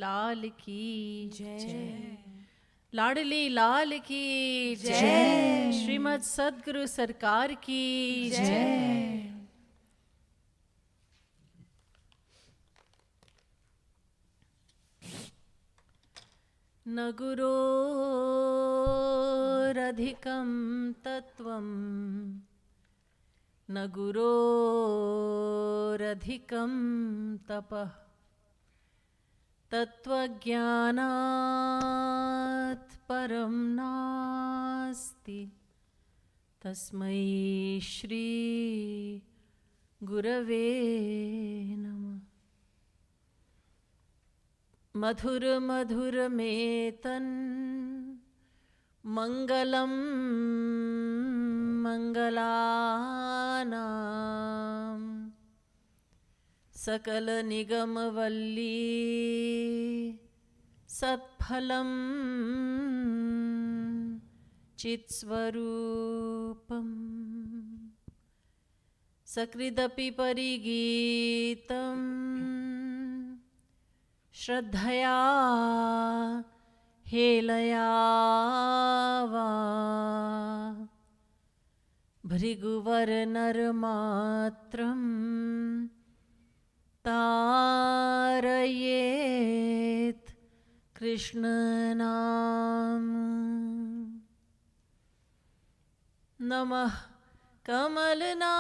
लाल की जय। लाडली लाल की जय। श्रीमद् सद्गुरु सरकार की जय। न गुरोरधिकं तत्त्वं न गुरोरधिकं तपः तत्त्वज्ञानात् परं नास्ति तस्मै श्री गुरवे नमः। मधुर मधुर मेतन् मंगलम मंगलानां सकल निगम वल्ली सत्फलम चित्स्वरूपम् सकृदपि परिगीतम् श्रद्धया हेलया वा भृगुवरनरमात्रं तारयेत् कृष्णनाम। नमः कमलना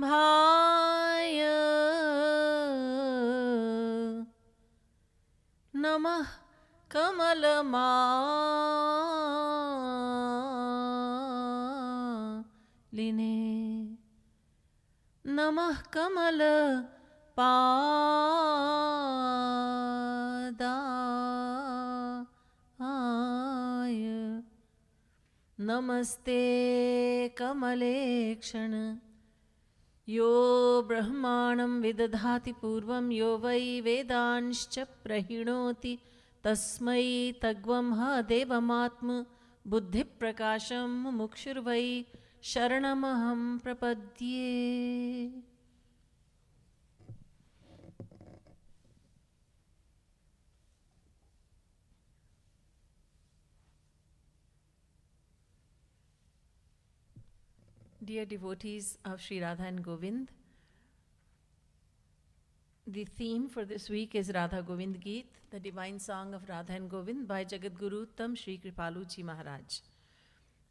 भाय नमः कमलमालिने नमः कमलपादाय नमस्ते कमलेक्षण यो ब्रह्माणं विदधाति पूर्वं यो वै वेदांश्च प्रहिणोति तस्मै तग्वं देवमात्म बुद्धिप्रकाशं मुमुक्षुर्वै शरणमहं प्रपद्ये। Dear devotees of Shri Radha and Govind, the theme for this week is Radha Govind Geet, the divine song of Radha and Govind by Jagadguru Uttam Shri Kripalu Ji Maharaj.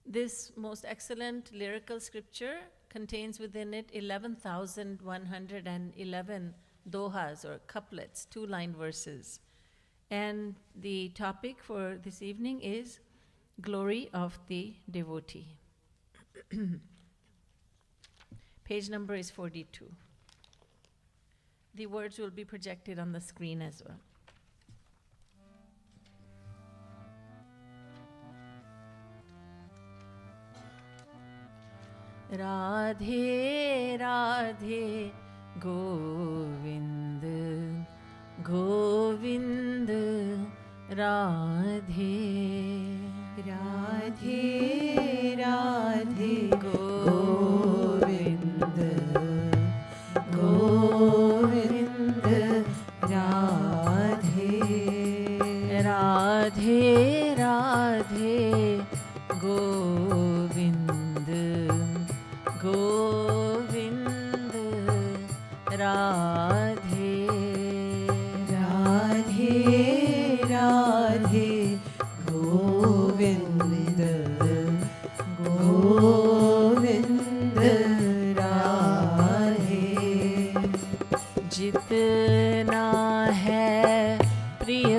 This most excellent lyrical scripture contains within it 11,111 dohas or couplets, two-line verses. And the topic for this evening is Glory of the Devotee. Page number is 42. The words will be projected on the screen as well. Radhe Radhe Govind Govind Radhe Radhe Radhe Govind Govind Radhe Radhe Radhe Govind Govind Radhe Radhe Radhe Govind Govind Radhe जितना है प्रिय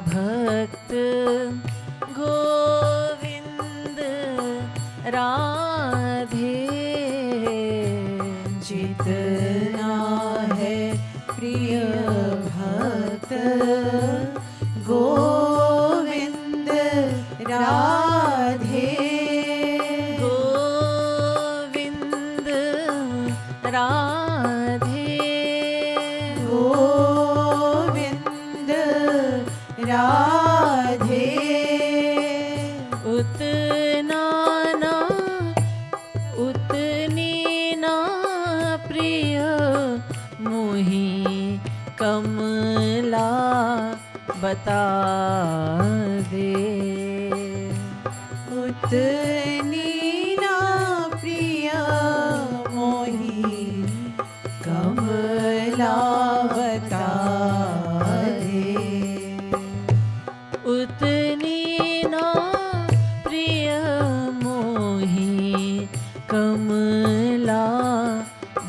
भक्त गोविंद राधे जितना है प्रिय भक्त गोविंद राधे गोविंद राधे गोविंद राधे उतना ना उतनी ना कमला बता दे। उतनी ना प्रिय मोही कमला बता दे। उतनी ना प्रिय मोही कमला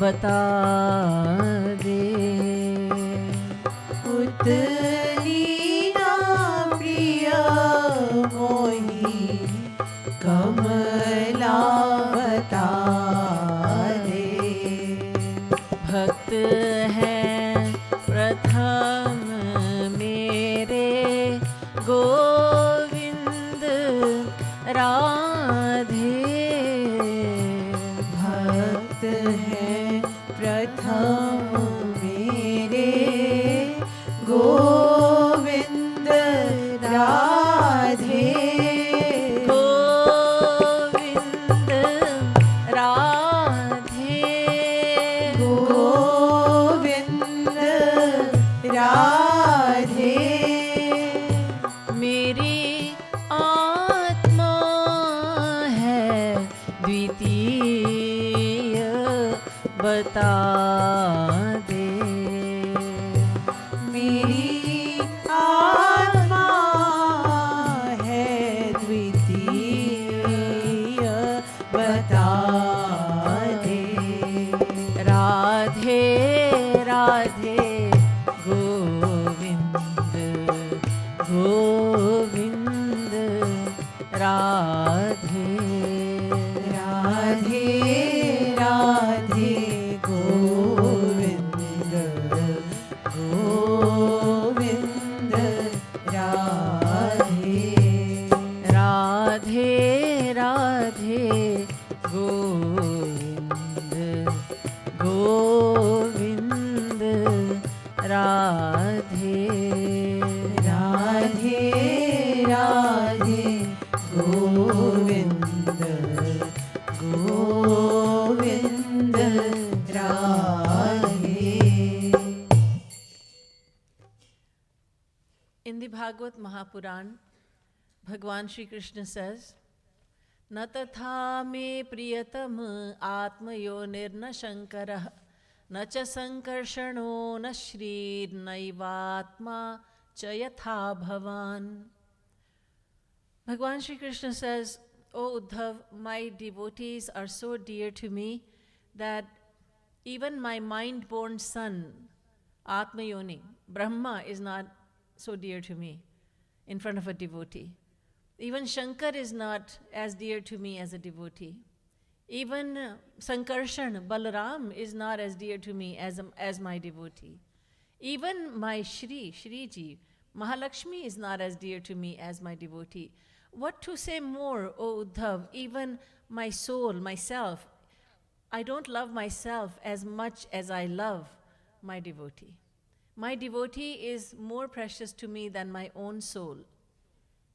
बता दे। उतनी ना प्रिय मोही कमला बता दे। भक्त हैं प्रथम मेरे गोविंद राधे। भक्त हैं प्रथम मेरे गोविंद राधे। गोविंद राधे। गोविंद राधे। मेरी आत्मा है द्वितीय बता दे। मेरी आत्मा है द्वितीय बता दे। Radhe Radhe Govind Govind Radhe. Radhe Radhe Govind Govind Radhe. Radhe Radhe Govind Govind Radhe. Radhe Radhe Govind Govind Radhe. In the Bhagavad Mahapuran, Bhagwan Shri Krishna says, न तथा मे प्रियतम आत्मयोनिर्न शंकरः न च संकर्षणो न श्रीर्नैवात्मा च यथा भवान. Bhagwan Shri Krishna says, O Uddhav, my devotees are so dear to me that even my mind-born son, Atmayoni, Brahma, is not so dear to me in front of a devotee. Even Shankar is not as dear to me as a devotee. Even Sankarshan, Balaram, is not as dear to me as my devotee. Even my Shriji, Mahalakshmi is not as dear to me as my devotee. What to say more, O Uddhav, even my soul, myself, I don't love myself as much as I love my devotee. My devotee is more precious to me than my own soul.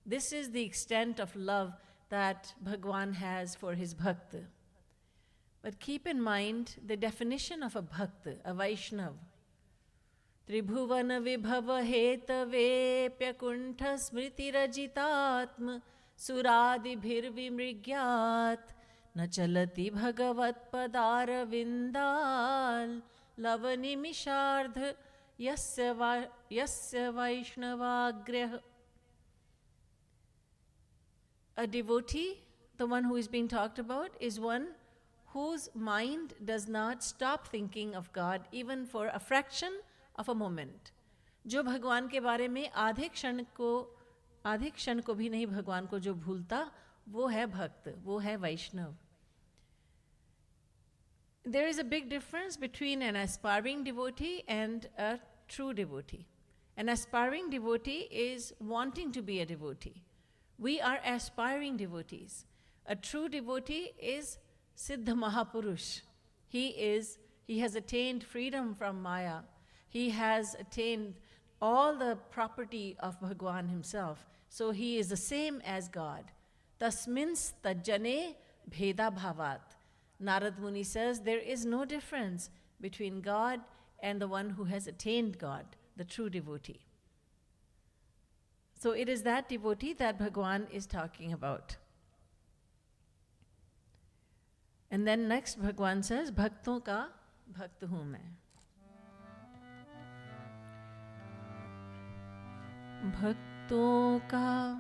This is the extent of love that Bhagwan has for his bhakta. But keep in mind the definition of a bhakta, a Vaishnav. Tribhuvana vibhava hetavepya kuntha smriti rajitatma suradi bhirvimrigyat na chalati bhagavat padara vindal lavanimishardha yasya vaishnavagrah. A devotee, the one who is being talked about, is one whose mind does not stop thinking of God even for a fraction of a moment. जो भगवान के बारे में आधे क्षण को भी नहीं भगवान को जो भूलता, वो है भक्त, वो है वैष्णव. There is a big difference between an aspiring devotee and a true devotee. An aspiring devotee is wanting to be a devotee. We are aspiring devotees. A true devotee is Siddha Mahapurush. He has attained freedom from Maya. He has attained all the property of Bhagwan himself. So he is the same as God. Tasmins tajjane bheda bhavat. Narad Muni says there is no difference between God and the one who has attained God, the true devotee. So it is that devotee that Bhagwan is talking about. And then next Bhagwan says, Bhakton ka bhakt hu main. Bhakton ka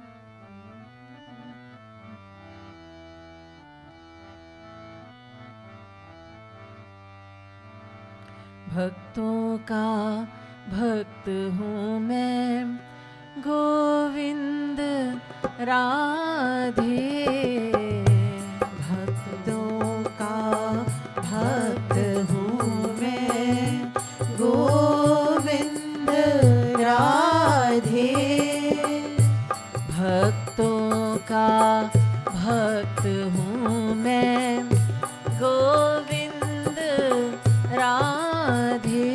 भक्तों का भक्त हूँ मैं गोविंद राधे भक्तों का भक्त हूँ मैं गोविंद राधे भक्तों का भक्त हूँ मैं गोविंद राधे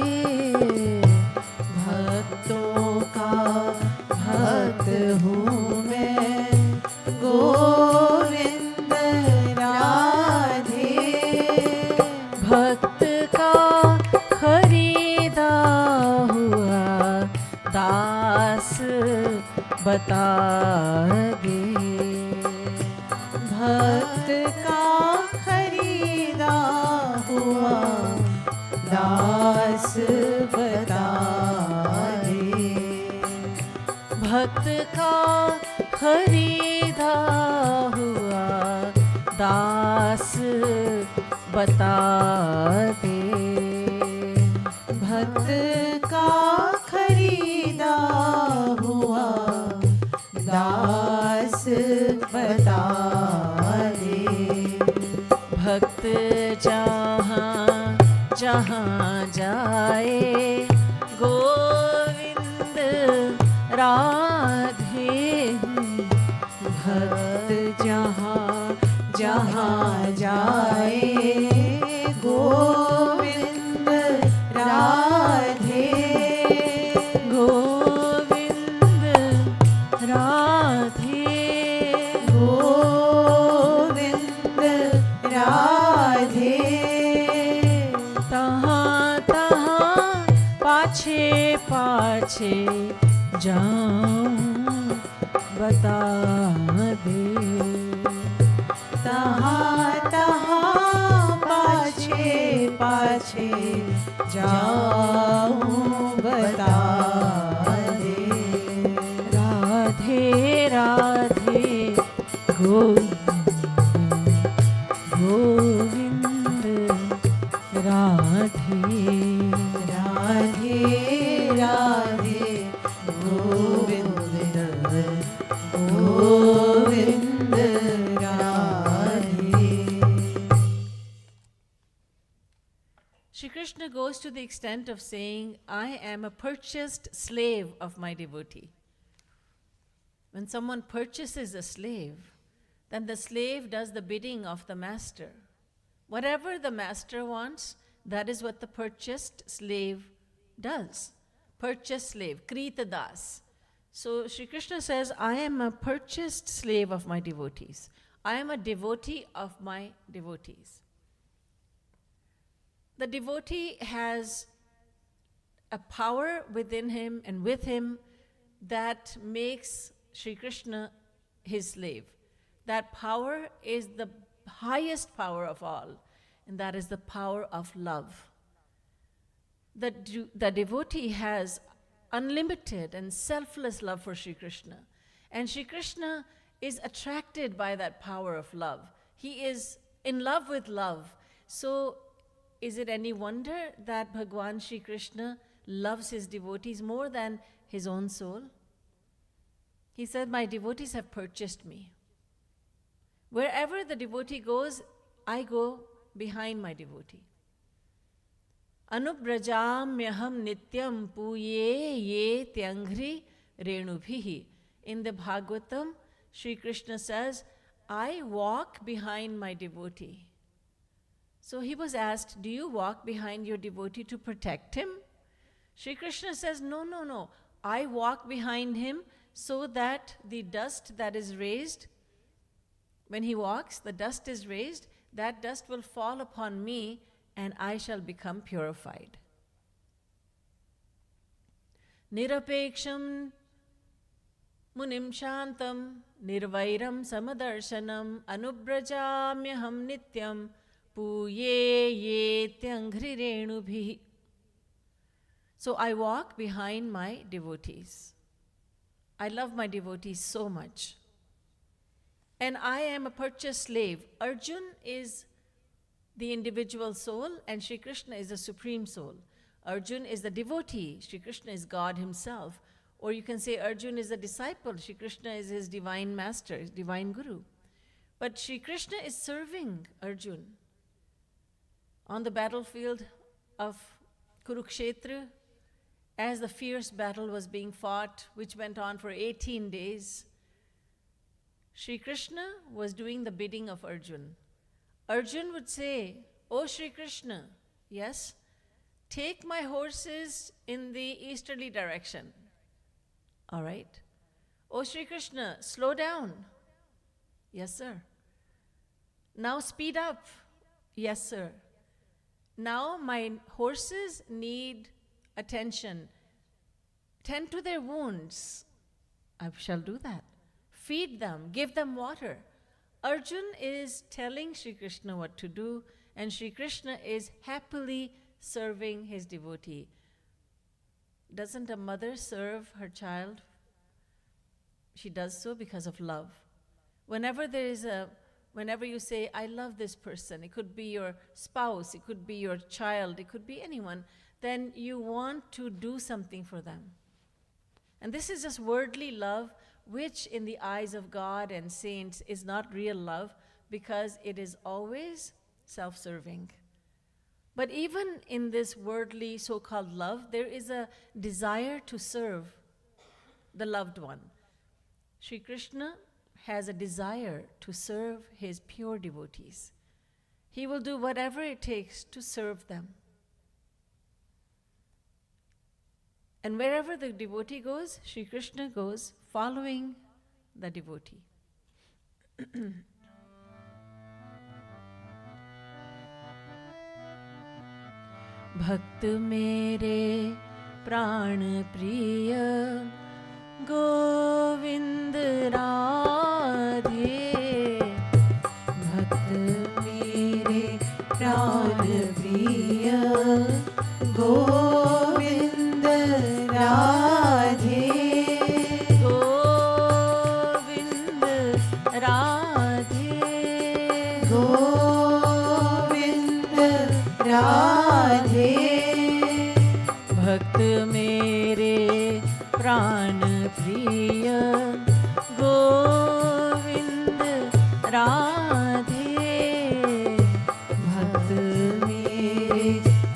भक्तों का भक्त हूँ मैं गोविंद राधे भक्त का खरीदा हुआ दास बता दे भक्त का खरीदा हुआ दास बता दे भक्त का खरीदा हुआ दास बता दे भक्त का खरीदा हुआ दास बता दे भक्त जहाँ जहाँ जाए गोविंद राधे भक्त जहाँ जहाँ जाए गोविंद राधे गोविंद राधे गोविंद राधे तहाँ तहाँ पाछे पाछे जाऊं बता दे तहाँ तहाँ पाछे पाछे जाऊं बता दे Radhe Radhe Govind Radhe Radhe Radhe Govind Govind Radhe Shri Krishna goes to the extent of saying, I am a purchased slave of my devotee. When someone purchases a slave, then the slave does the bidding of the master. Whatever the master wants, that is what the purchased slave does. Purchased slave, Krita Das. So Shri Krishna says, I am a purchased slave of my devotees. I am a devotee of my devotees. The devotee has a power within him and with him that makes Shri Krishna his slave. That power is the highest power of all, and that is the power of love. The devotee has unlimited and selfless love for Shri Krishna, and Shri Krishna is attracted by that power of love. He is in love with love. So is it any wonder that Bhagwan Shri Krishna loves his devotees more than his own soul? He said, my devotees have purchased me. Wherever the devotee goes, I go behind my devotee. Anubrajamyaham nityam puye ye tyangri renubhihi. In the Bhagavatam, Shri Krishna says, I walk behind my devotee. So he was asked, do you walk behind your devotee to protect him? Shri Krishna says, no, no, no. I walk behind him so that the dust that is raised, when he walks, the dust is raised, that dust will fall upon me and I shall become purified. Nirapeksham munim shantam nirvairam samadarsanam anubrajamyaham nityam puye yetyangrirenubhi. So I walk behind my devotees. I love my devotees so much. And I am a purchased slave. Arjun is the individual soul and Shri Krishna is the supreme soul. Arjun is the devotee. Shri Krishna is God himself. Or you can say Arjun is a disciple. Shri Krishna is his divine master, his divine guru. But Shri Krishna is serving Arjun. On the battlefield of Kurukshetra, as the fierce battle was being fought, which went on for 18 days, Shri Krishna was doing the bidding of Arjun. Arjun would say, "Oh Shri Krishna, yes, take my horses in the easterly direction." All right. "Oh Shri Krishna, slow down." "Yes, sir." "Now speed up." "Yes, sir." "Now my horses need attention. Tend to their wounds." "I shall do that." "Feed them, give them water." Arjun is telling Shri Krishna what to do, and Shri Krishna is happily serving his devotee. Doesn't a mother serve her child? She does so because of love. Whenever you say, "I love this person," it could be your spouse, it could be your child, it could be anyone, then you want to do something for them. And this is just worldly love, which in the eyes of God and saints is not real love because it is always self-serving. But even in this worldly so-called love, there is a desire to serve the loved one. Shri Krishna has a desire to serve his pure devotees. He will do whatever it takes to serve them. And wherever the devotee goes, Shri Krishna goes following the devotee. भक्त मेरे प्राण प्रिय गोविंद राधे, भक्त मेरे प्राण प्रिय गोविंद राधे, गोविंद राधे, गोविंद राधे, भक्त मेरे प्राण प्रिय गोविंद राधे, भक्त मेरे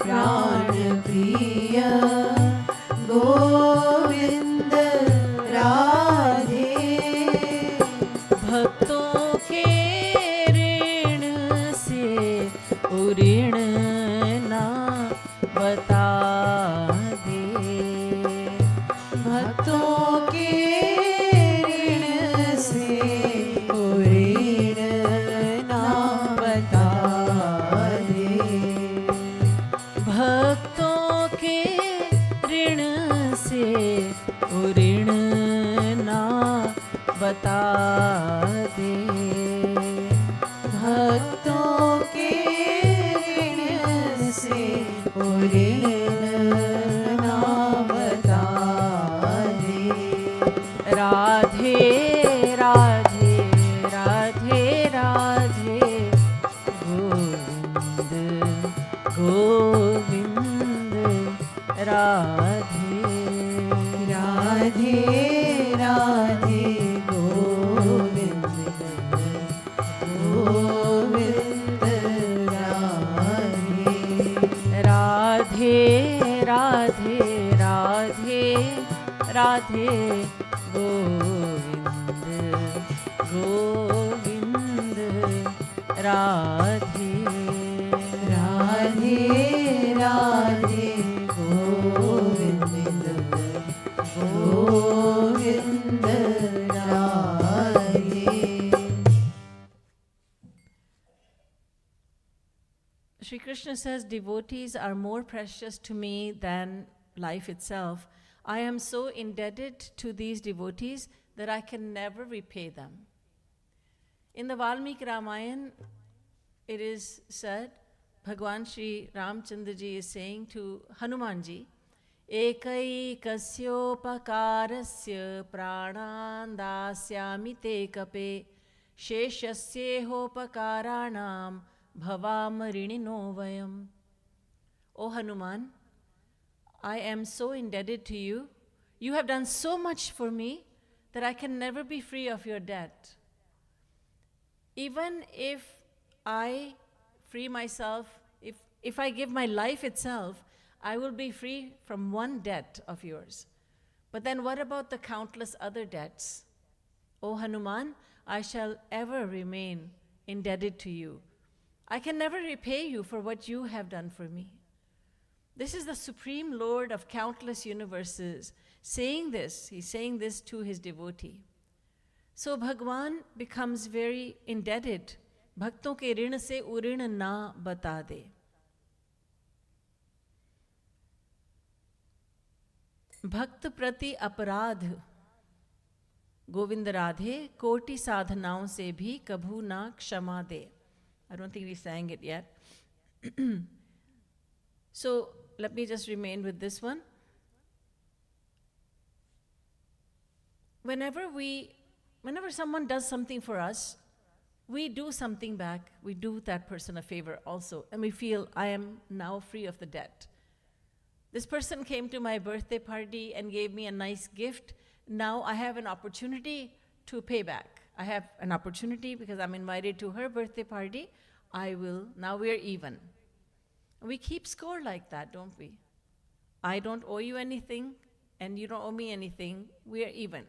प्राण प्रिय गोविंद राधे, भक्तों के ऋण से ऋण ना बता दे, भक्तों के ऋण से ऋण ना बता दे, भक्तों के ऋण से ऋण ना बता दे, भक्तों के ऋण से ऋण ना बता दे। Radhe Radhe Radhe Radhe Govind Govind Radhe, Radhe Radhe Govind Govind Radhe, Radhe Radhe Radhe Radhe Govind Govind Radhe, Radhe Radhe Govind Govind Radhe. Shri Krishna says, devotees are more precious to me than life itself. I am so indebted to these devotees that I can never repay them. In the Valmiki Ramayana, it is said, Bhagwan Shri Ramchandra ji is saying to Hanumanji, Ekai kasyopakarasya pranan dasyami te kape sheshasyehopacaranam bhavamarino vayam. O Hanuman, I am so indebted to you. You have done so much for me that I can never be free of your debt. Even if I free myself, if I give my life itself, I will be free from one debt of yours. But then what about the countless other debts? O Hanuman, I shall ever remain indebted to you. I can never repay you for what you have done for me. This is the Supreme Lord of countless universes saying this. He's saying this to his devotee. So Bhagwan becomes very indebted. Bhakton ke rin se urin na bata de. भक्त प्रति अपराध गोविंद राधे कोटि साधनाओं से भी कभू ना क्षमा दे. I don't think we sang it yet. So let me just remain with this one. Whenever someone does something for us, we do something back. We do that person a favor also, and we feel, I am now free of the debt. This person came to my birthday party and gave me a nice gift. Now I have an opportunity to pay back. I have an opportunity because I'm invited to her birthday party. Now we're even. We keep score like that, don't we? I don't owe you anything, and you don't owe me anything. We're even.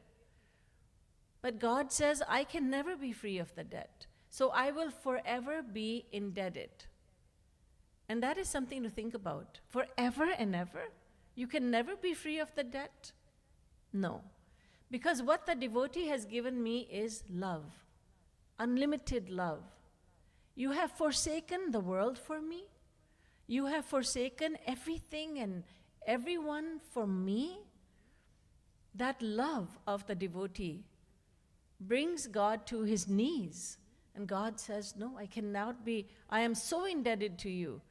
But God says, I can never be free of the debt. So I will forever be indebted. And that is something to think about. Forever and ever? You can never be free of the debt? No. Because what the devotee has given me is love. Unlimited love. You have forsaken the world for me. You have forsaken everything and everyone for me. That love of the devotee brings God to his knees. And God says, no, I am so indebted to you.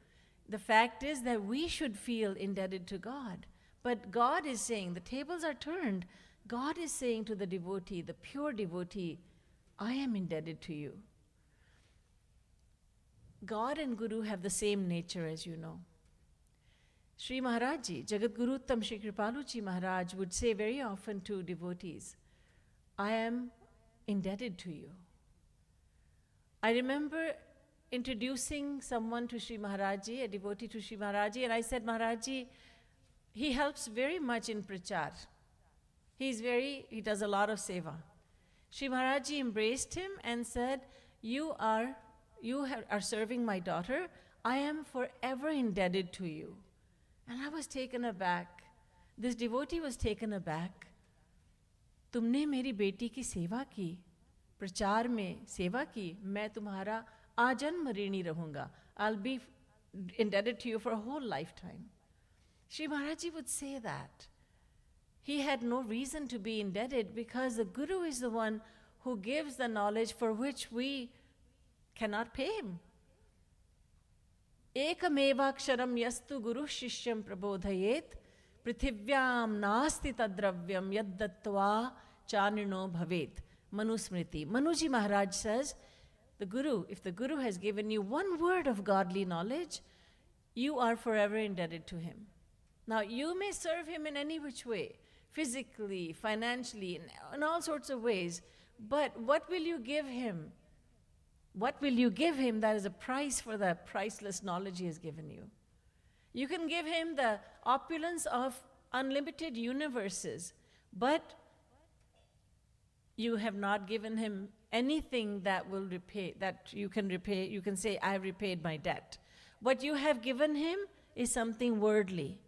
The fact is that we should feel indebted to God. But God is saying, the tables are turned. God is saying to the devotee, the pure devotee, I am indebted to you. God and Guru have the same nature, as you know. Shri Maharaji, Jagat Guru Uttam Shri Kripalu Ji Maharaj would say very often to devotees, I am indebted to you. I remember introducing someone to Shri Maharaji, a devotee to Shri Maharaji, and I said, Maharaji, he helps very much in prachar. He does a lot of seva. Shri Maharaji embraced him and said, you are serving my daughter. I am forever indebted to you. And I was taken aback. This devotee was taken aback. तुमने मेरी बेटी की सेवा की, प्रचार में सेवा की, मैं तुम्हारा आजन्म ऋणी रहूंगा. I'll be indebted to you for a whole lifetime. Shri Maharaji would say that. He had no reason to be indebted because the Guru is the one who gives the knowledge for which we cannot pay him. Ekamevaksharam yastu guru shishyam prabodhayet prithivyam nasti tadravyam yaddattva chanino bhavet. Manusmriti. Manuji Maharaj says, if the Guru has given you one word of godly knowledge, you are forever indebted to him. Now, you may serve him in any which way, physically, financially, in all sorts of ways, but what will you give him? What will you give him that is a price for the priceless knowledge he has given you? You can give him the opulence of unlimited universes, but you have not given him anything that will repay, that you can repay. You can say, I have repaid my debt. What you have given him is something worldly.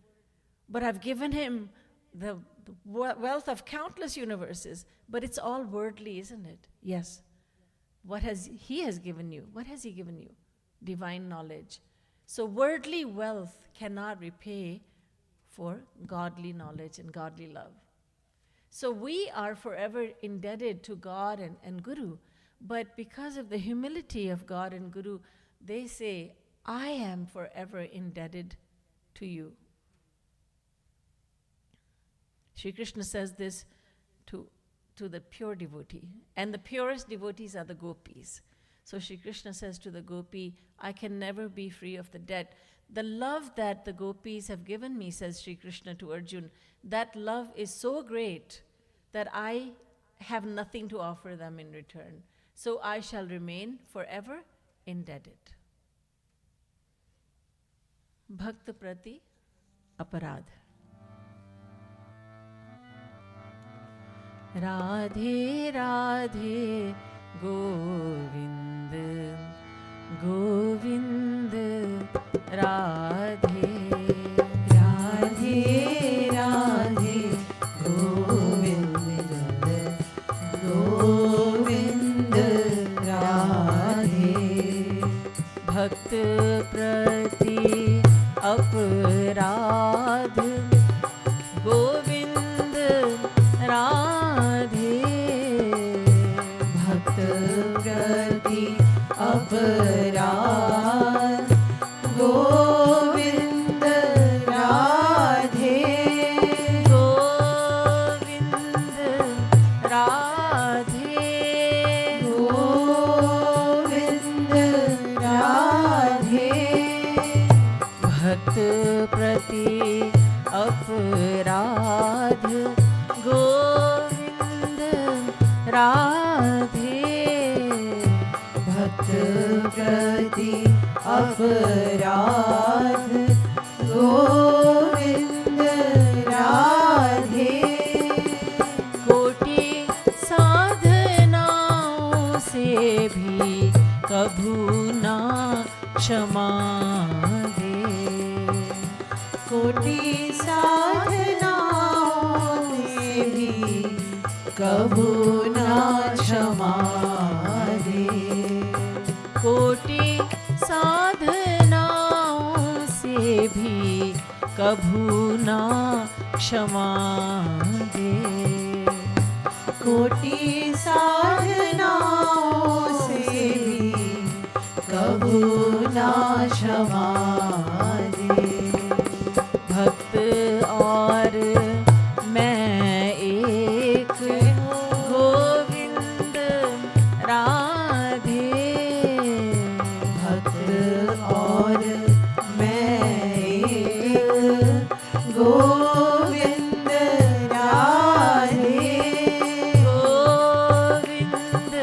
But I've given him the wealth of countless universes, but it's all worldly, isn't it? Yes. What has he given you? What has he given you? Divine knowledge. So worldly wealth cannot repay for godly knowledge and godly love. So we are forever indebted to God and Guru, but because of the humility of God and Guru, they say, I am forever indebted to you. Shri Krishna says this to the pure devotee, and the purest devotees are the gopis. So Shri Krishna says to the gopi, I can never be free of the debt. The love that the gopis have given me, says Shri Krishna to Arjun, that love is so great that I have nothing to offer them in return. So I shall remain forever indebted. Bhakta Prati Aparadh. Radhe Radhe Govind Govind Radhe Radhe Radhe Govind Govind Radhe Bhakt Prati Aparadh Govind Radhe Bhakt Prati Aparadh Govind Radhe Govind Radhe Govind Radhe Bhakt Prati Aparadh Govind Radhe Bhakt Prati Aparadh Govind Radhe कोटि साधनाओं से भी कभू ना क्षमा दे कोटि साधनाओं से भी कभू ना क्षमा दे कोटि साधनाओं से भी कभू ना क्षमा दे कोटि साधनाओं से भी कभू ना क्षमा दे भक्त और मैं एक गोविंद राधे भक्त और मैं एक गोविंद राधे गोविंद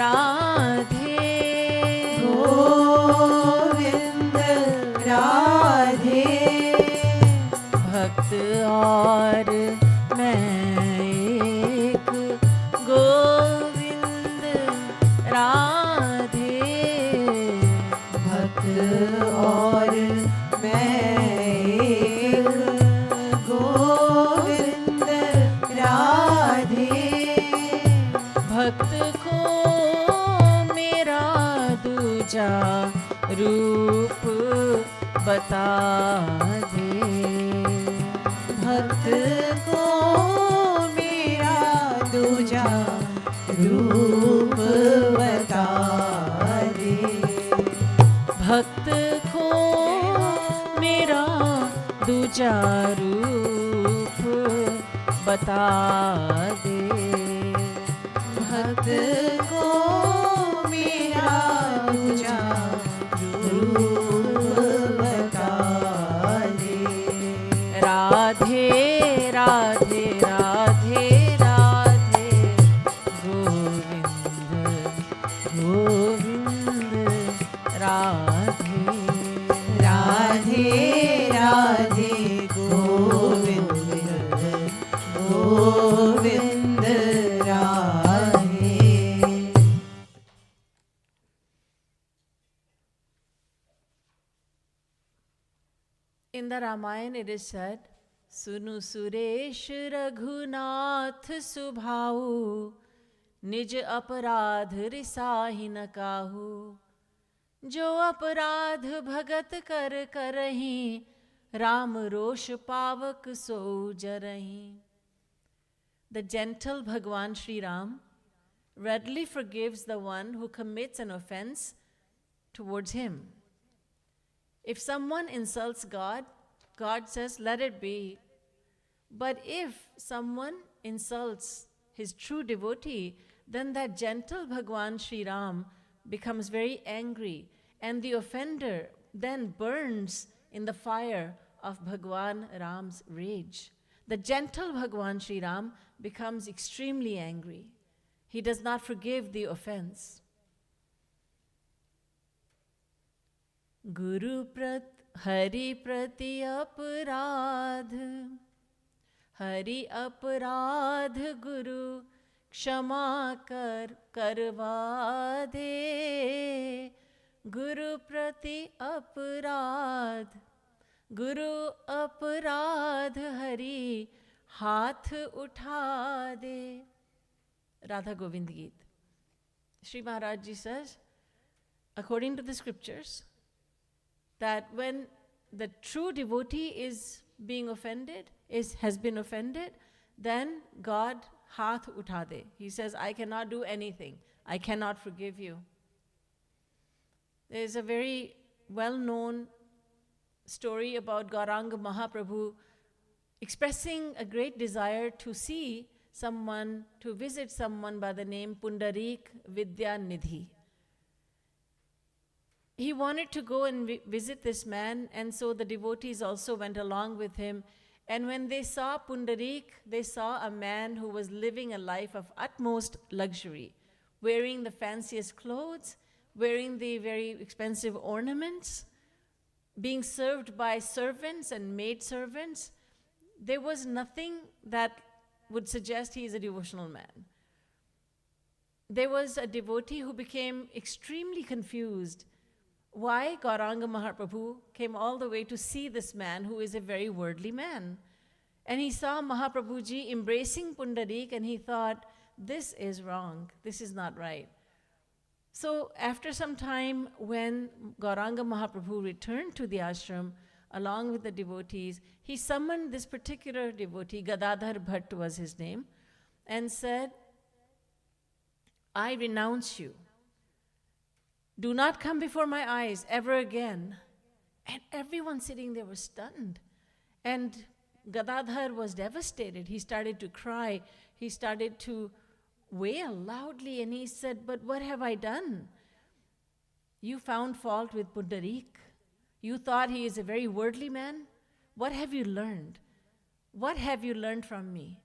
राधे गोविंद राधे भक्त और मैं एक गोविंद राधे भक्त और मैं एक गोविंद राधे भक्त को मेरा दूजा रूप बता दे भक्त को मेरा दूजा रूप बता दे भक्त को मेरा दूजा रूप बता दे भक्त को मेरा दूजा रूप बता दे Radhe Radhe Radhe Radhe Govind Govind Radhe Radhe Radhe Govind Govind Radhe In the Ramayana it is said, Sunu Suresh Raghunath Subhau Nij aparadh risahi न काहू जो अपराध भगत कर करही Ram rosh pavak so jarahi. The gentle Bhagwan Shri Ram readily forgives the one who commits an offense towards him. If someone insults God, God says, let it be. But if someone insults his true devotee, then that gentle Bhagwan Shri Ram becomes very angry, and the offender then burns in the fire of Bhagwan Ram's rage. The gentle Bhagwan Shri Ram becomes extremely angry. He does not forgive the offense. Guru prat Hari prati aparadh, Hari aparadh Guru Kshama karva de. Guru prati aparadh, Guru aparadh Hari haath utha de. Radha Govind Geet. Shri Maharaji says, according to the scriptures, that when the true devotee is being offended, has been offended, then God haath utha de. He says, I cannot do anything. I cannot forgive you. There is a very well-known story about Gauranga Mahaprabhu expressing a great desire to see someone, to visit someone by the name Pundarik Vidya Nidhi. He wanted to go and visit this man, and so the devotees also went along with him. And when they saw Pundarik, they saw a man who was living a life of utmost luxury, wearing the fanciest clothes, wearing the very expensive ornaments, being served by servants and maidservants. There was nothing that would suggest he is a devotional man. There was a devotee who became extremely confused why Gauranga Mahaprabhu came all the way to see this man who is a very worldly man. And he saw Mahaprabhuji embracing Pundarik, and he thought, this is wrong, this is not right. So after some time, when Gauranga Mahaprabhu returned to the ashram along with the devotees, he summoned this particular devotee, Gadadhar Bhatt was his name, and said, I renounce you. Do not come before my eyes ever again. And everyone sitting there was stunned. And Gadadhar was devastated. He started to cry. He started to wail loudly, and he said, but what have I done? You found fault with Pundarik. You thought he is a very worldly man. What have you learned? What have you learned from me?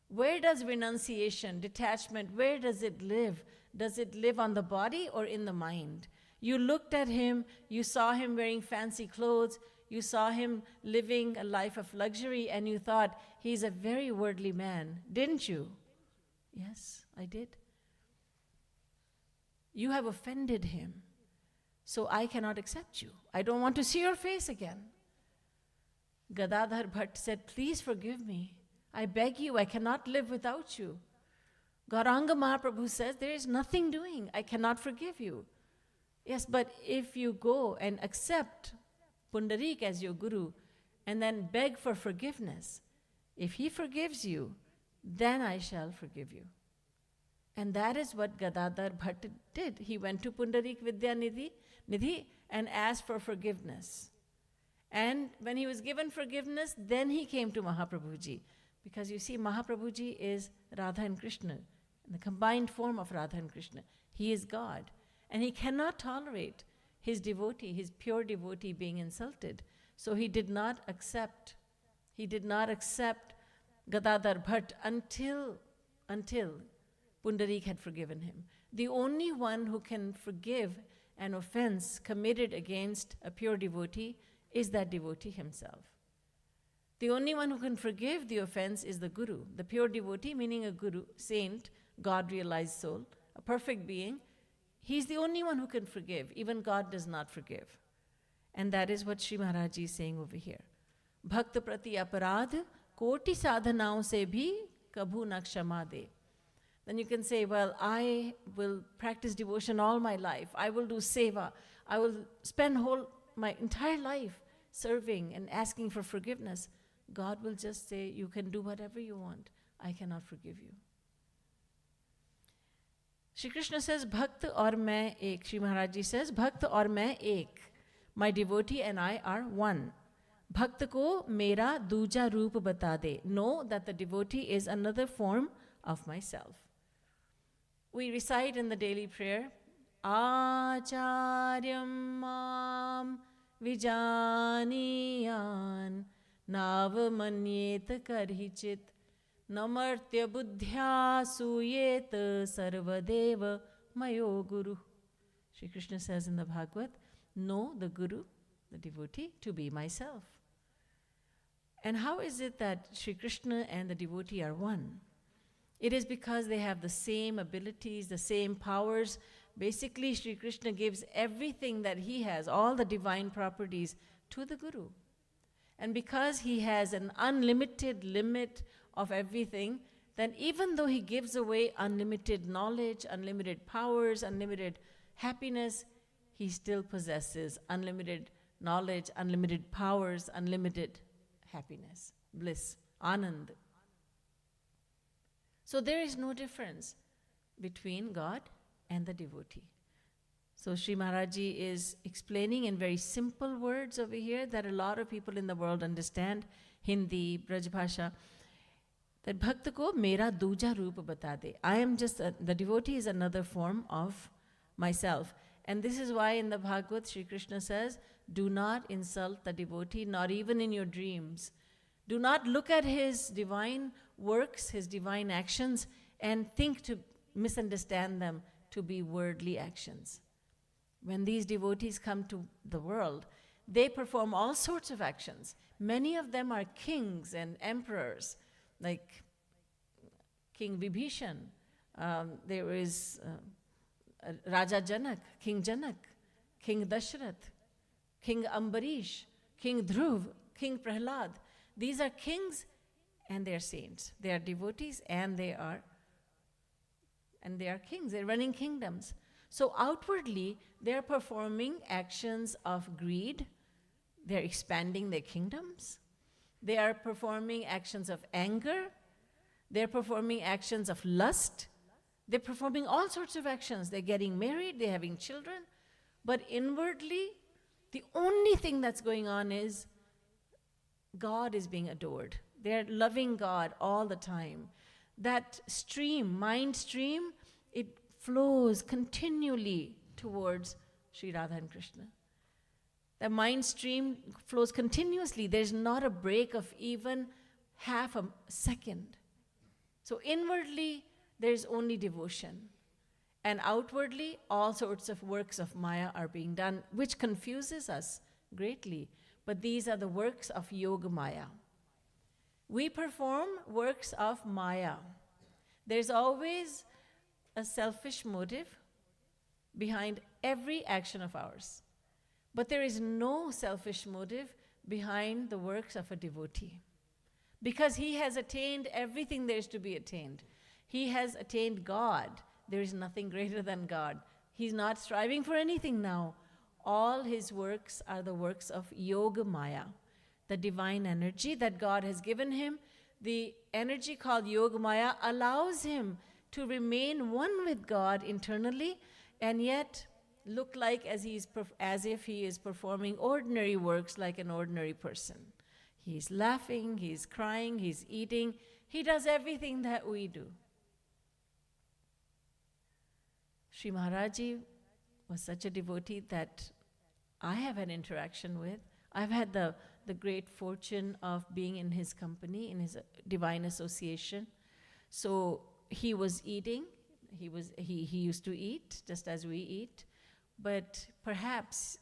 Where does renunciation, detachment, where does it live? Does it live on the body or in the mind? You looked at him, you saw him wearing fancy clothes, you saw him living a life of luxury, and you thought, he's a very worldly man, didn't you? Yes, I did. You have offended him, so I cannot accept you. I don't want to see your face again. Gadadhar Bhatt said, please forgive me. I beg you, I cannot live without you. Gauranga Mahaprabhu says, there is nothing doing. I cannot forgive you. Yes, but if you go and accept Pundarik as your guru and then beg for forgiveness, if he forgives you, then I shall forgive you. And that is what Gadadhar Bhatt did. He went to Pundarik Vidya Nidhi and asked for forgiveness. And when he was given forgiveness, then he came to Mahaprabhuji. Because you see, Mahaprabhuji is Radha and Krishna, the combined form of Radha and Krishna. He is God. And he cannot tolerate his devotee, his pure devotee, being insulted. So he did not accept Gadadhar Bhatt until Pundarik had forgiven him. The only one who can forgive an offense committed against a pure devotee is that devotee himself. The only one who can forgive the offense is the guru. The pure devotee, meaning a guru, saint, God-realized soul, a perfect being, he's the only one who can forgive. Even God does not forgive. And that is what Shri Maharaji is saying over here. Bhakta prati aparadh koti sadhanaon se bhi kabhu na kshama de. Then you can say, well, I will practice devotion all my life. I will do seva. I will spend my entire life serving and asking for forgiveness, God will just say, you can do whatever you want. I cannot forgive you. Shri Krishna says, Bhakt aur main ek. Shri Maharaji says, Bhakt aur main ek. My devotee and I are one. Bhakt ko mera duja roop bata de. Know that the devotee is another form of myself. We recite in the daily prayer, Acharyam mam vijaniyan navamanyet karhichit namartya buddhya suyet sarvadeva mayo guru. Shri Krishna says in the Bhagavad, know the guru, the devotee, to be myself. And how is it that Shri Krishna and the devotee are one? It is because they have the same abilities, the same powers. Basically, Shri Krishna gives everything that he has, all the divine properties, to the guru. And because he has an unlimited limit of everything, then even though he gives away unlimited knowledge, unlimited powers, unlimited happiness, he still possesses unlimited knowledge, unlimited powers, unlimited happiness, bliss, anand. So there is no difference between God and the devotee. So Shri Maharaji is explaining in very simple words over here that a lot of people in the world understand, Hindi, Braj Bhasha, that Bhakta ko mera duja roop bata de. I am just, the devotee is another form of myself. And this is why in the Bhagavad, Shri Krishna says, do not insult the devotee, not even in your dreams. Do not look at his divine works, his divine actions, and think to misunderstand them to be worldly actions. When these devotees come to the world, they perform all sorts of actions. Many of them are kings and emperors, like King Vibhishan. There is Raja Janak, King Dashrath, King Ambarish, King Dhruv, King Prahlad. These are kings and they are saints. They are devotees and they are kings. They're running kingdoms. So outwardly, they're performing actions of greed. They're expanding their kingdoms. They are performing actions of anger. They're performing actions of lust. They're performing all sorts of actions. They're getting married, they're having children. But inwardly, the only thing that's going on is God is being adored. They're loving God all the time. That stream, mind stream, it flows continually towards Sri Radha and Krishna. The mind stream flows continuously. There's not a break of even half a second. So inwardly, there's only devotion. And outwardly, all sorts of works of Maya are being done, which confuses us greatly. But these are the works of Yoga Maya. We perform works of Maya. There's always a selfish motive behind every action of ours. But there is no selfish motive behind the works of a devotee. Because he has attained everything there is to be attained. He has attained God. There is nothing greater than God. He's not striving for anything now. All his works are the works of Yoga Maya, the divine energy that God has given him. The energy called Yoga Maya allows him to remain one with God internally and yet look like as if he is performing ordinary works like an ordinary person. He's laughing, he's crying, he's eating. He does everything that we do. Shri Maharaji was such a devotee that I have had interaction with. I've had the great fortune of being in his company, in his divine association. So he was eating. He used to eat just as we eat. But perhaps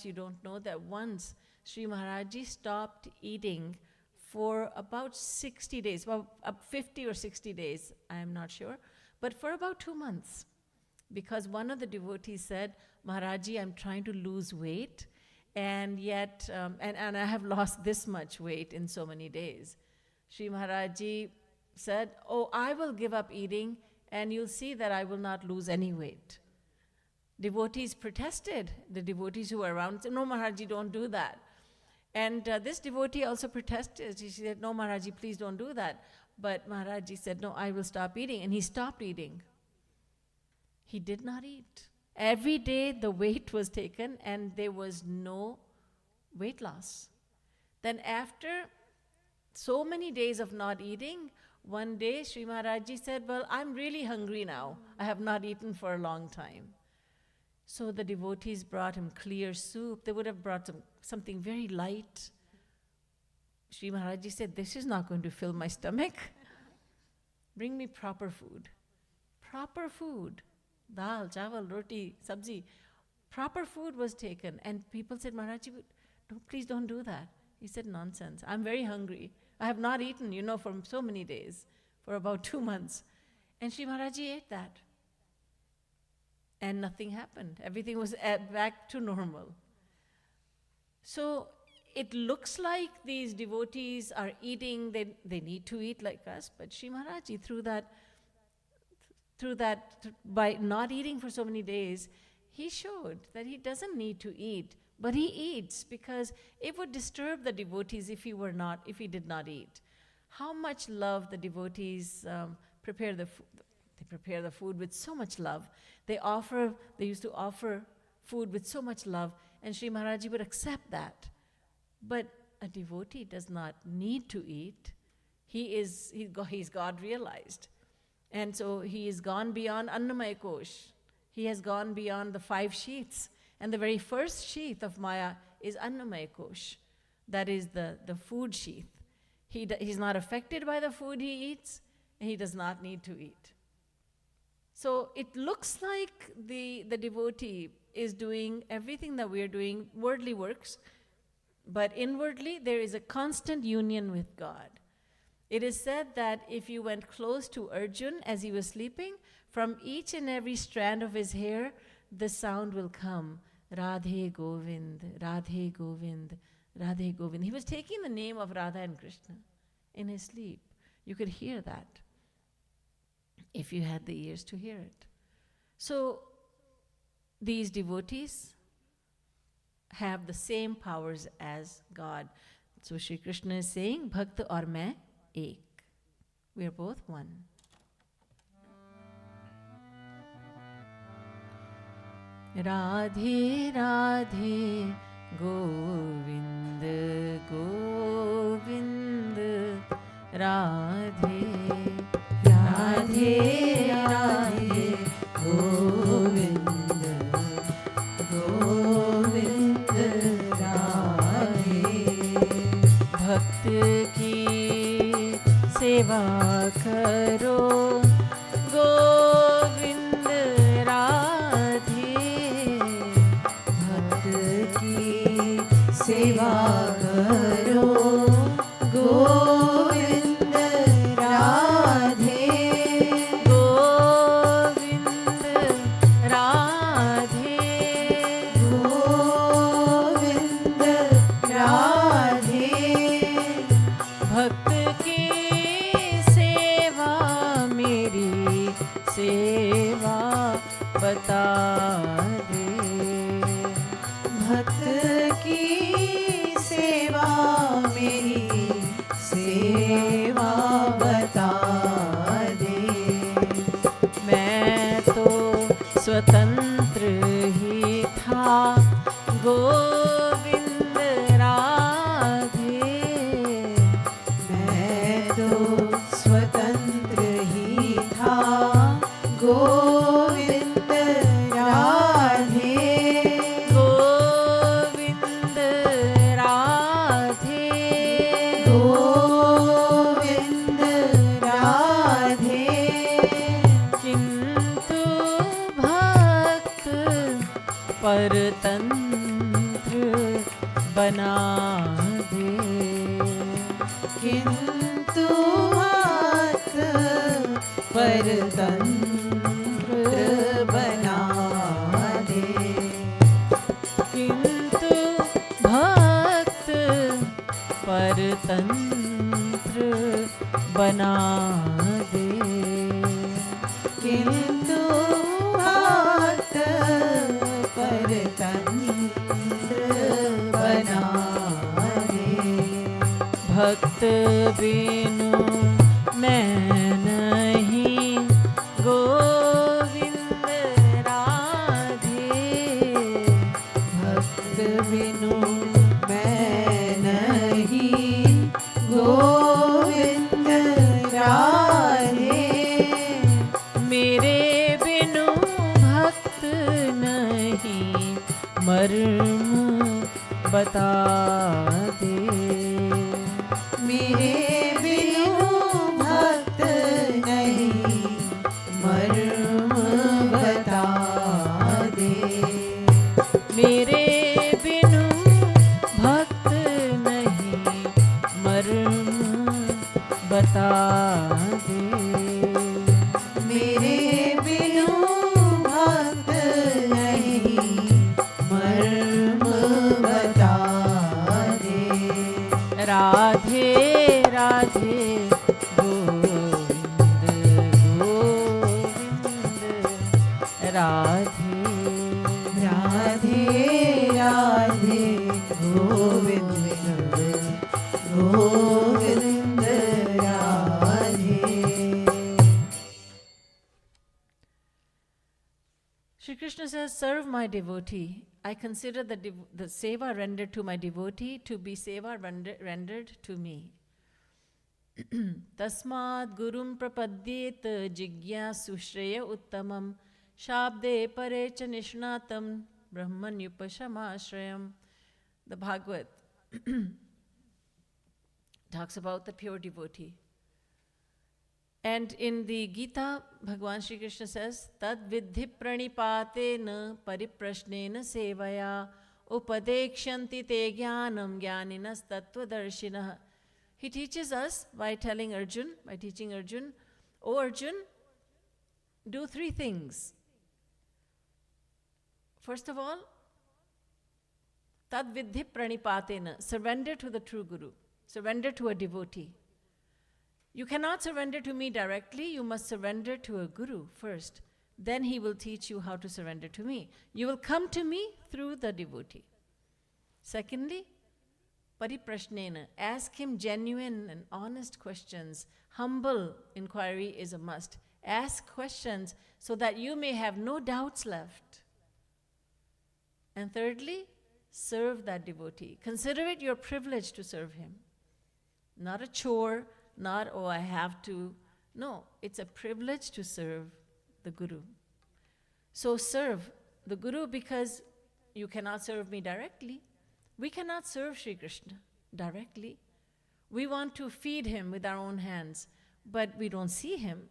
you don't know that once Shri Maharaji stopped eating for about 60 days, well, 50 or 60 days, I am not sure, but for about 2 months. Because one of the devotees said, Maharaji, I'm trying to lose weight, and yet, and I have lost this much weight in so many days. Shri Maharaji said, oh, I will give up eating, and you'll see that I will not lose any weight. devotees protested. The devotees who were around said, "No, Maharaji, don't do that." And this devotee also protested. She said, "No, Maharaji, please don't do that." But Maharaji said, "No, I will stop eating." And he stopped eating. He did not eat. Every day the weight was taken and there was no weight loss. Then after so many days of not eating, one day Shri Maharaji said, "Well, I'm really hungry now. I have not eaten for a long time." So the devotees brought him clear soup. They would have brought something very light. Shri Maharaji said, "This is not going to fill my stomach. Bring me proper food." Proper food. Dal, chawal, roti, sabzi. Proper food was taken. And people said, "Maharaji, please don't do that." He said, "Nonsense. I'm very hungry. I have not eaten, for so many days, for about 2 months." And Shri Maharaji ate that. And nothing happened. Everything was back to normal. So it looks like these devotees are eating, they need to eat like us, but Shri Maharaji, through that, by not eating for so many days, he showed that he doesn't need to eat, but he eats because it would disturb the devotees if he did not eat. How much love the devotees prepare the food. They prepare the food with so much love. They used to offer food with so much love, and Shri Maharaji would accept that. But a devotee does not need to eat. He's God realized. And so he has gone beyond Annamaya Kosh. He has gone beyond the 5 sheaths. And the very first sheath of Maya is Annamaya Kosh. That is the food sheath. He's not affected by the food he eats, and he does not need to eat. So it looks like the devotee is doing everything that we're doing, worldly works, but inwardly there is a constant union with God. It is said that if you went close to Arjun as he was sleeping, from each and every strand of his hair, the sound will come, Radhe Govind, Radhe Govind, Radhe Govind. He was taking the name of Radha and Krishna in his sleep. You could hear that if you had the ears to hear it. So these devotees have the same powers as God. So Shri Krishna is saying, Bhakt aur main ek. We are both one. Radhe Radhe Govind Govind Radhe Radhe Radhe Govind Govind Radhe भक्त की सेवा करो गोविंद राधे भक्त की सेवा करो गोविंद राधे गोविंद राधे गोविंद राधे भक्त की सेवा मेरी सेवा बता दे भक्त की सेवा मेरी सेवा बता दे मैं तो स्वतंत्र ही था गोविंद राधे मैं तो स्वतंत्र ही था गोविंद राधे गोविंद राधे गोविंद राधे किंतु भक्त परतंत्र बना दे किंतु भक्त परतंत्र बना दे किंतु भक्त परतंत्र बना दे किंतु भक्त भक्त बिनु मैं नहीं गोविंद राधे। भक्त बिनु मैं नहीं गोविंद राधे। मेरे बिनु भक्त नहीं मर्म बता दे। मेरे बिनु भक्त नहीं मर्म बता दे। मेरे बिनु भक्त नहीं मर्म बता दे। मेरे बिनु भक्त नहीं मर्म बता दे। Radhe Radhe Govind Govind Radhe. Radhe Radhe Govind Govind Radhe. Shri Krishna says, serve my devotee. I consider the seva rendered to my devotee to be seva rendered to me. Tasmad gurum prapadyet jigyasu shreya uttamam shabde pare cha nishnatam brahmanyupashamashrayam. The Bhagavad talks about the pure devotee. And in the Gita, Bhagavan Shri Krishna says, Tad vidhi pranipatena pariprashnena sevaya upadekshanti te jnanam jnaninas tattvadarshinaha. He teaches us by teaching Arjun, O Arjun, do three things. First of all, Tad vidhi pranipatena, surrender to the true Guru, surrender to a devotee. You cannot surrender to me directly, you must surrender to a guru first. Then he will teach you how to surrender to me. You will come to me through the devotee. Secondly, pariprashnena, ask him genuine and honest questions. Humble inquiry is a must. Ask questions so that you may have no doubts left. And thirdly, serve that devotee. Consider it your privilege to serve him. Not a chore, not, oh, I have to. No, it's a privilege to serve the Guru. So serve the Guru because you cannot serve me directly. We cannot serve Shri Krishna directly. We want to feed him with our own hands, but we don't see him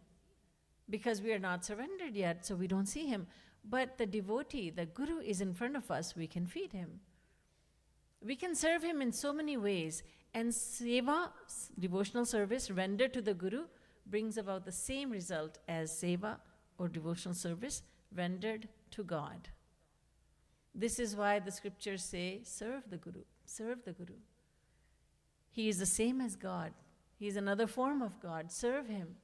because we are not surrendered yet, so we don't see him. But the devotee, the Guru is in front of us, we can feed him. We can serve him in so many ways. And seva, devotional service rendered to the Guru, brings about the same result as seva or devotional service rendered to God. This is why the scriptures say, serve the Guru, serve the Guru. He is the same as God. He is another form of God. Serve him.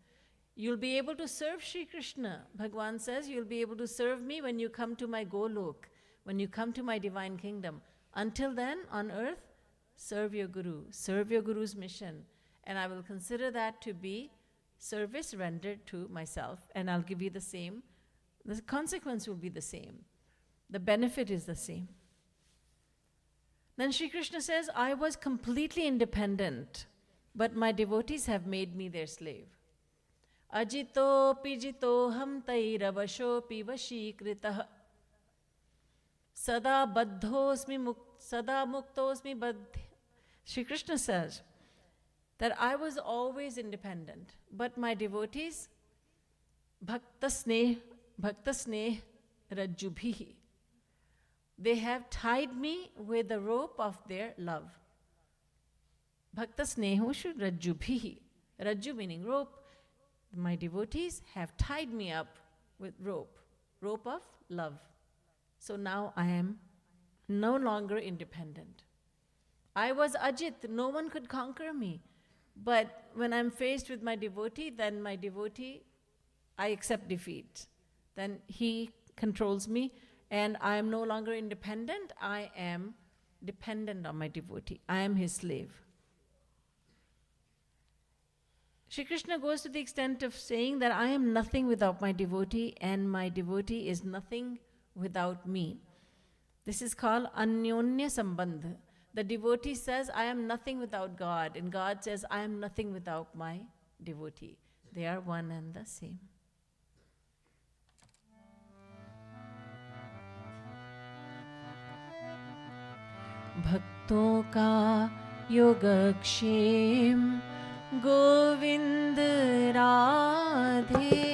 You'll be able to serve Shri Krishna. Bhagavan says, you'll be able to serve me when you come to my Golok, when you come to my divine kingdom. Until then, on earth, serve your Guru, serve your Guru's mission, and I will consider that to be service rendered to myself, and I'll give you the same. The consequence will be the same. The benefit is the same. Then Shri Krishna says, I was completely independent, but my devotees have made me their slave. Ajito pijito ham tairavasho pivashikritah sada baddhosmi sada muktosmi baddhi. Shri Krishna says that I was always independent, but my devotees, bhakta sneh rajjubhihi, they have tied me with the rope of their love. Bhakta snehushu rajjubhihi, rajju meaning rope. My devotees have tied me up with rope of love. So now I am no longer independent. I was Ajit, no one could conquer me. But when I'm faced with my devotee, then my devotee, I accept defeat. Then he controls me, and I am no longer independent, I am dependent on my devotee. I am his slave. Shri Krishna goes to the extent of saying that I am nothing without my devotee, and my devotee is nothing without me. This is called Anyonya Sambandha. The devotee says, I am nothing without God, and God says, I am nothing without my devotee. They are one and the same. भक्तों का योगक्षेम गोविंद राधे,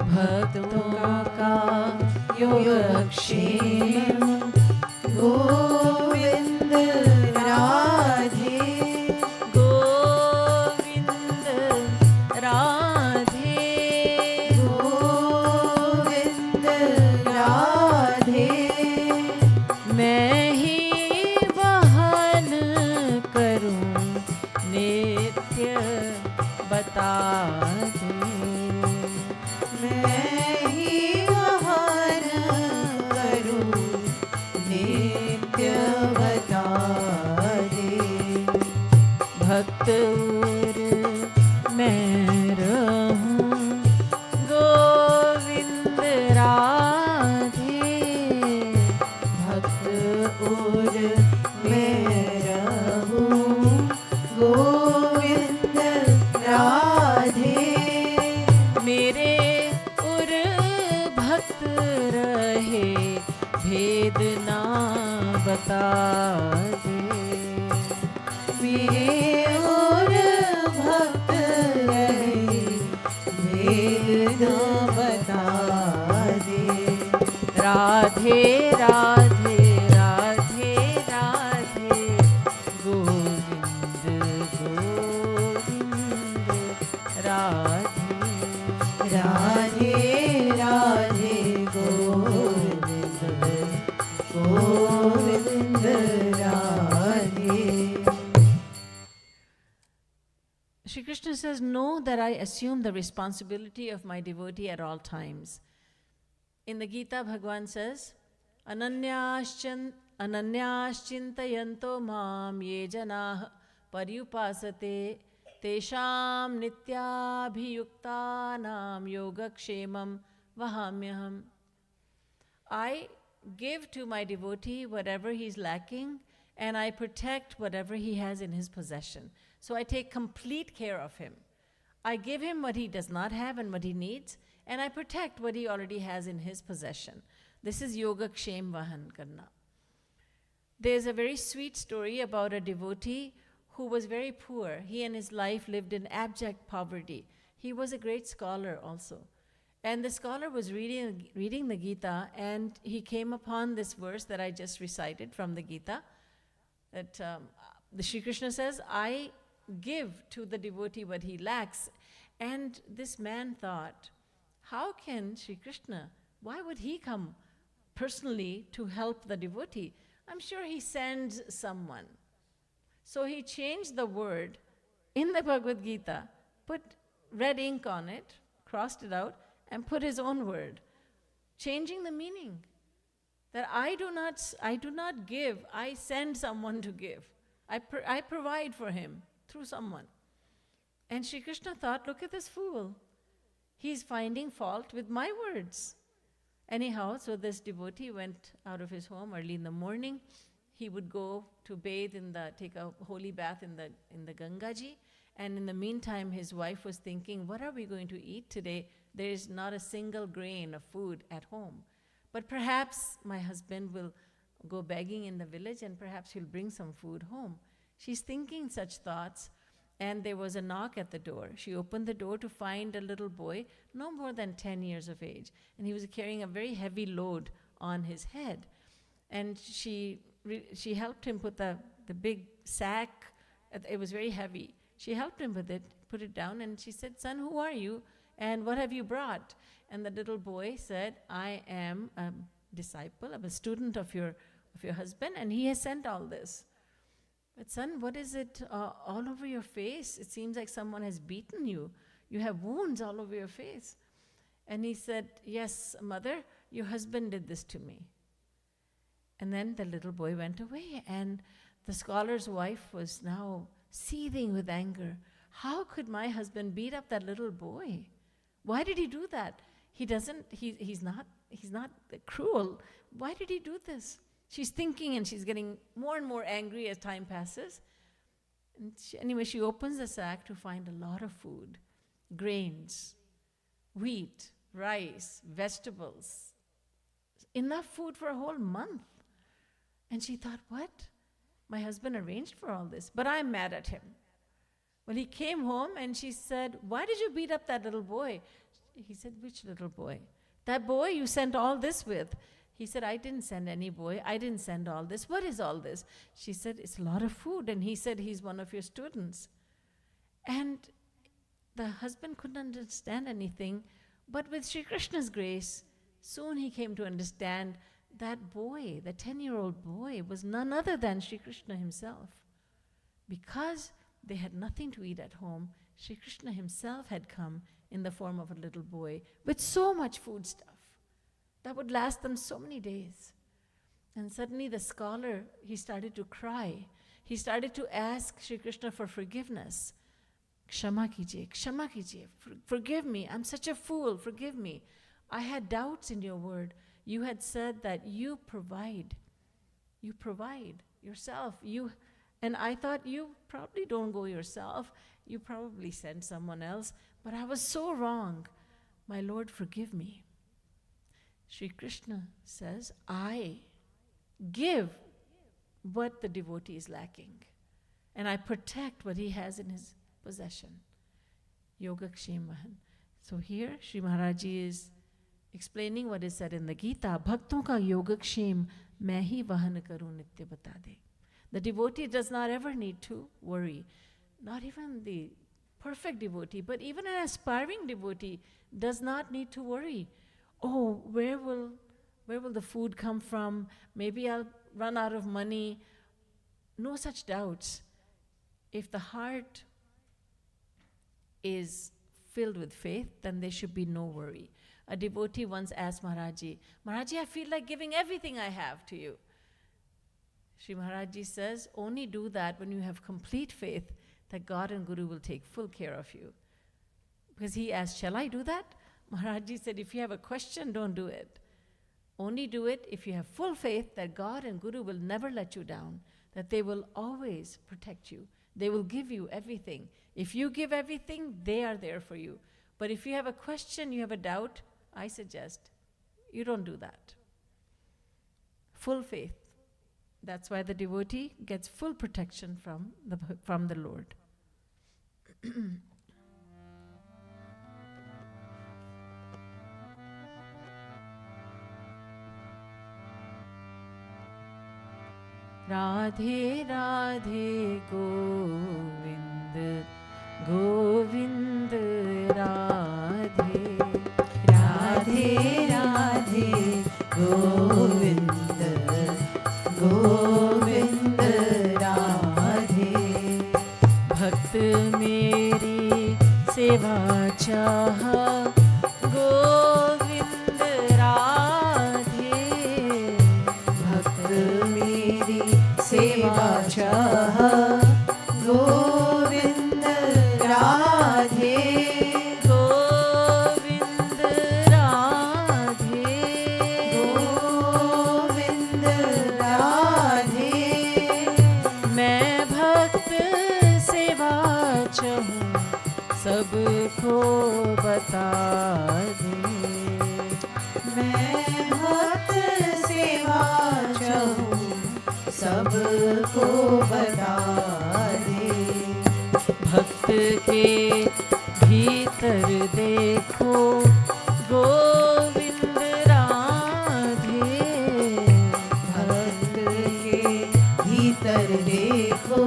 भक्तों का योगक्षेम गोविंद राधे, गोविंद राधे, गोविंद राधे। मैं ही वहन करूं नित्य बता दे, मैं ही वहन करूं नित्य बता दे। भक्त उर मैं रहूं गोविंद राधे, भक्त और मैं रहूं गोविंद राधे। मेरे उर भक्त रहे भेद ना बता दे, मेरे और भक्त रहे भेद न बता दे। Radhe Radhe Radhe Radhe Govind Govind Radhe, Radhe Radhe Govind Govind Radhe. Shri Krishna says, know that I assume the responsibility of my devotee at all times. In the Gita, Bhagavan says, Ananyaschintayanto mam ye janah paryupasate tesham nityabhiyuktanam yogakshemam vahamyaham. I give to my devotee whatever he's lacking, and I protect whatever he has in his possession. So I take complete care of him. I give him what he does not have and what he needs, and I protect what he already has in his possession. This is yoga kshem vahan karna. There's a very sweet story about a devotee who was very poor. He and his life lived in abject poverty. He was a great scholar also. And the scholar was reading the Gita, and he came upon this verse that I just recited from the Gita, that the Shri Krishna says, I give to the devotee what he lacks. And this man thought, how can Shri Krishna, why would he come personally to help the devotee? I'm sure he sends someone. So he changed the word in the Bhagavad Gita, put red ink on it, crossed it out, and put his own word, changing the meaning. That I do not give, I send someone to give. I provide for him through someone. And Shri Krishna thought, look at this fool. He's finding fault with my words. Anyhow, so this devotee went out of his home early in the morning. He would go to bathe take a holy bath in the Gangaji. And in the meantime, his wife was thinking, what are we going to eat today? There is not a single grain of food at home. But perhaps my husband will go begging in the village, and perhaps he'll bring some food home. She's thinking such thoughts, and there was a knock at the door. She opened the door to find a little boy, no more than 10 years of age, and he was carrying a very heavy load on his head. And she helped him put the big sack, it was very heavy. She helped him with it, put it down, and she said, son, who are you, and what have you brought? And the little boy said, I am a disciple, I'm a student of your husband, and he has sent all this. But son, what is it all over your face? It seems like someone has beaten you. You have wounds all over your face. And he said, yes, mother, your husband did this to me. And then the little boy went away, and the scholar's wife was now seething with anger. how could my husband beat up that little boy? Why did he do that? He's not cruel. Why did he do this? She's thinking, and she's getting more and more angry as time passes. And anyway, she opens the sack to find a lot of food. Grains, wheat, rice, vegetables. Enough food for a whole month. And she thought, what? My husband arranged for all this, but I'm mad at him. Well, he came home and she said, why did you beat up that little boy? He said, which little boy? That boy you sent all this with. He said, I didn't send any boy. I didn't send all this. What is all this? She said, it's a lot of food. And he said, he's one of your students. And the husband couldn't understand anything. But with Sri Krishna's grace, soon he came to understand that boy, the 10-year-old boy, was none other than Sri Krishna himself. Because they had nothing to eat at home, Sri Krishna himself had come in the form of a little boy with so much food stuff that would last them so many days. And suddenly the scholar, he started to cry. He started to ask Sri Krishna for forgiveness. Kshama kijiye, forgive me. I'm such a fool, forgive me. I had doubts in your word. You had said that you provide yourself. And I thought you probably don't go yourself. You probably send someone else. But I was so wrong. My Lord, forgive me. Sri Krishna says, I give what the devotee is lacking. And I protect what he has in his possession. Yogakshem Mahan. So here, Shri Maharaji is explaining what is said in the Gita. Bhakton ka yogakshem main hi vahan karu nitya bata de. The devotee does not ever need to worry. Not even the perfect devotee, but even an aspiring devotee does not need to worry. Oh, where will the food come from? Maybe I'll run out of money. No such doubts. If the heart is filled with faith, then there should be no worry. A devotee once asked Maharaji, Maharaji, I feel like giving everything I have to you. Shri Maharaji says, only do that when you have complete faith that God and Guru will take full care of you. Because he asked, shall I do that? Maharaji said, if you have a question, don't do it. Only do it if you have full faith that God and Guru will never let you down, that they will always protect you. They will give you everything. If you give everything, they are there for you. But if you have a question, you have a doubt, I suggest you don't do that. Full faith. That's why the devotee gets full protection from the Lord. Radhe Radhe Govind Govind Radhe Radhe Radhe Govind Govind Radhe Bhakt meri seva chaha Govind Radhe Bhakt meri seva chaha Govind Radhe Govind Radhe Govind Radhe मैं भक्त सेवा चाहूं सबको बता दे मैं भक्त सेवा चाहूं सबको बता दे भक्त के भीतर देखो गोविंद राधे भक्त के भीतर देखो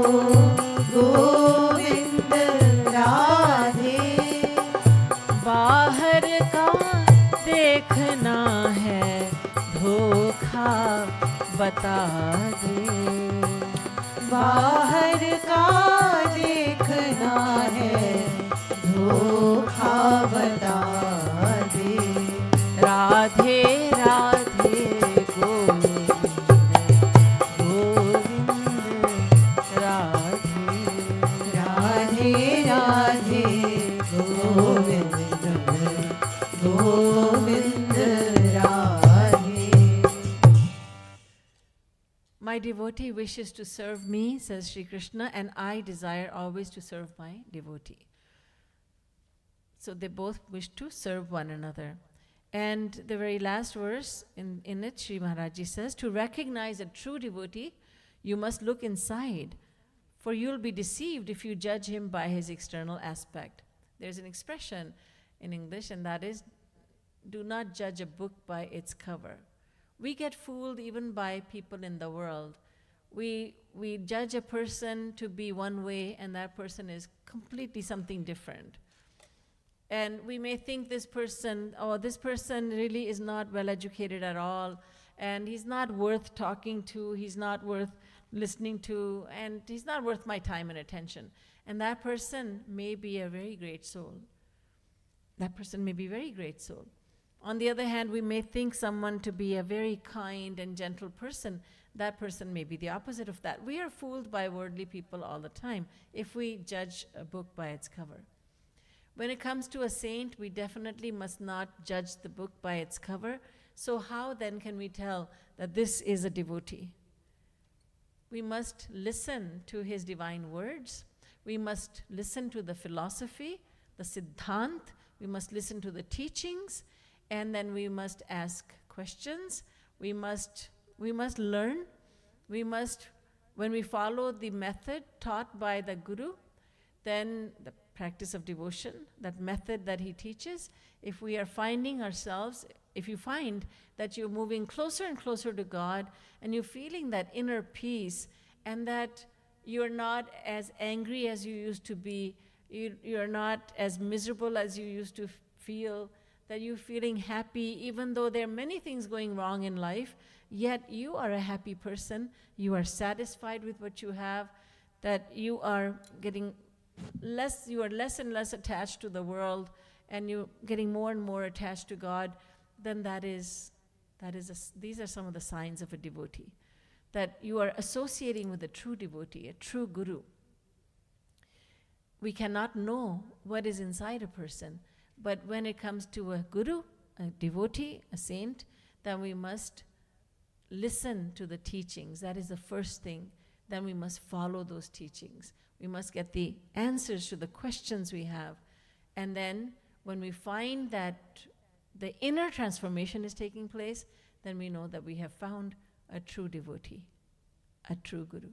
गोविंद राधे बाहर का देखना है धोखा बता दे बाहर का देखना है धोखा बता devotee wishes to serve me, says Shri Krishna, and I desire always to serve my devotee. So they both wish to serve one another. And the very last verse in it, Shri Maharaji says, to recognize a true devotee, you must look inside, for you'll be deceived if you judge him by his external aspect. There's an expression in English, and that is, do not judge a book by its cover. We get fooled even by people in the world. We judge a person to be one way, and that person is completely something different. And we may think this person really is not well educated at all, and he's not worth talking to, he's not worth listening to, and he's not worth my time and attention. And that person may be a very great soul. That person may be a very great soul. On the other hand, we may think someone to be a very kind and gentle person. That person may be the opposite of that. We are fooled by worldly people all the time if we judge a book by its cover. When it comes to a saint, we definitely must not judge the book by its cover. So how then can we tell that this is a devotee? We must listen to his divine words. We must listen to the philosophy, the siddhant. We must listen to the teachings, and then we must ask questions. We must learn. When we follow the method taught by the Guru, then the practice of devotion, that method that he teaches, if we are finding ourselves, if you find that you're moving closer and closer to God, and you're feeling that inner peace, and that you're not as angry as you used to be, you're not as miserable as you used to feel, that you're feeling happy, even though there are many things going wrong in life, yet you are a happy person, you are satisfied with what you have, that you are getting less, you are less and less attached to the world, and you're getting more and more attached to God, then these are some of the signs of a devotee, that you are associating with a true devotee, a true guru. We cannot know what is inside a person, but when it comes to a guru, a devotee, a saint, then we must listen to the teachings. That is the first thing. Then we must follow those teachings. We must get the answers to the questions we have. And then when we find that the inner transformation is taking place, then we know that we have found a true devotee, a true guru.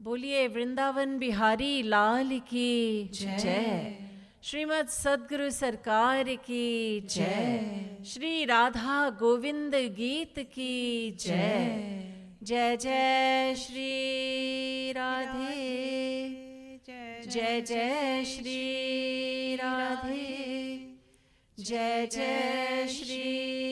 Boliye Vrindavan Bihari Lal ki Jai. Srimad Sadguru Sarkar ki Jai. Shri Radha Govind Geet ki Jai. Jai Jai Shri Radhe. Jai Jai Shri Radhe. Jai Jai Shri